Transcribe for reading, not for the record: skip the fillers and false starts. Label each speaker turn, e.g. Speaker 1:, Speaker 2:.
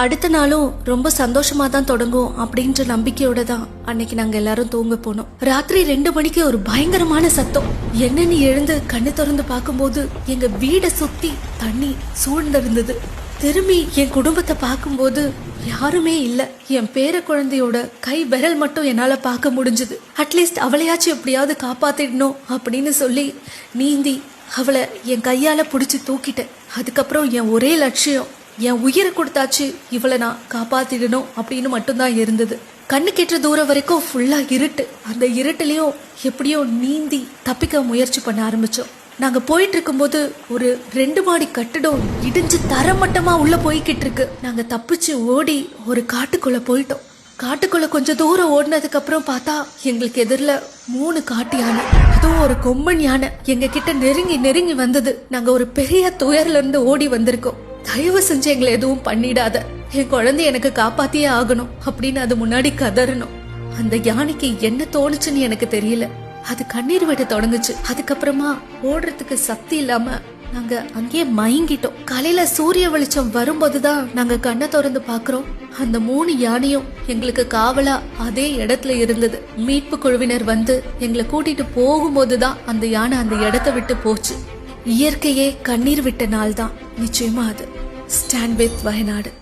Speaker 1: அடுத்த நாளும் ரொம்ப சந்தோஷமா தான் தொடங்கும் அப்படின்ற நம்பிக்கையோட தான் அன்னைக்கு நாங்க எல்லாரும் தூங்க போனோம். ராத்திரி 2 மணிக்கு ஒரு பயங்கரமான சத்தம். என்னன்னு எழுந்து கண்ணு திறந்து பார்க்கும்போது எங்க வீடை சுத்தி தண்ணி சூழ்ந்திருந்தது. திரும்பி என் குடும்பத்தை பார்க்கும்போது யாருமே இல்ல. என் பேர குழந்தையோட கை விரல் மட்டும் என்னால பார்க்க முடிஞ்சது. அட்லீஸ்ட் அவளையாச்சும் எப்படியாவது காப்பாத்திடணும் அப்படின்னு சொல்லி நீந்தி அவளை என் கையால பிடிச்சி தூக்கிட்டேன். அதுக்கப்புறம் என் ஒரே லட்சியம், என் உயிரை கொடுத்தாச்சு இவளை நான் காப்பாத்திடணும் அப்படின்னு மட்டும்தான் இருந்தது. கண்ணு கெட்டுற தூரம் வரைக்கும் ஃபுல்லா இருட்டு. அந்த இருட்டுலயும் எப்படியோ நீந்தி தப்பிக்க முயற்சி பண்ண ஆரம்பிச்சோம். நாங்க போயிட்டு இருக்கும்போது ஒரு 2 மாடி கட்டிடம் இடிஞ்சு தரமட்டமா உள்ள போய்கிட்டு இருக்கு. நாங்க தப்பிச்சு ஓடி ஒரு காட்டுக்குள்ள போயிட்டோம். காட்டுக்குள்ள கொஞ்சம் தூரம் ஓடினதுக்கு அப்புறம் பார்த்தா எங்களுக்கு எதிரில 3 காட்டு யானை, அதுவும் ஒரு கொம்பன் யானை எங்க கிட்ட நெருங்கி வந்தது. நாங்க ஒரு பெரிய துயர்ல இருந்து ஓடி வந்திருக்கோம். தயவு செஞ்சு எங்களை எதுவும் பண்ணிடாத, என் குழந்தை எனக்கு காப்பாத்தியே ஆகணும் அப்படின்னு அது முன்னாடி கதறணும். அந்த யானைக்கு என்ன தோணுச்சுன்னு எனக்கு தெரியல. அது கண்ணீர் விட தொடங்குச்சு. அதுக்கப்புறமா ஓடுறதுக்கு சக்தி இல்லாம நாங்க அங்கேயே மயங்கிட்டோம். காலையில சூரிய வெளிச்சம் வரும்போதுதான் நாங்க கண்ணை திறந்து பாக்குறோம். அந்த 3 யானையும் எங்களுக்கு காவலா அதே இடத்துல இருந்தது. மீட்பு குழுவினர் வந்து எங்களை கூட்டிட்டு போகும்போதுதான் அந்த யானை அந்த இடத்தை விட்டு போச்சு. இயற்கையே கண்ணீர் விட்ட நாள் தான் நிச்சயமா அது. Stand with Wayanad.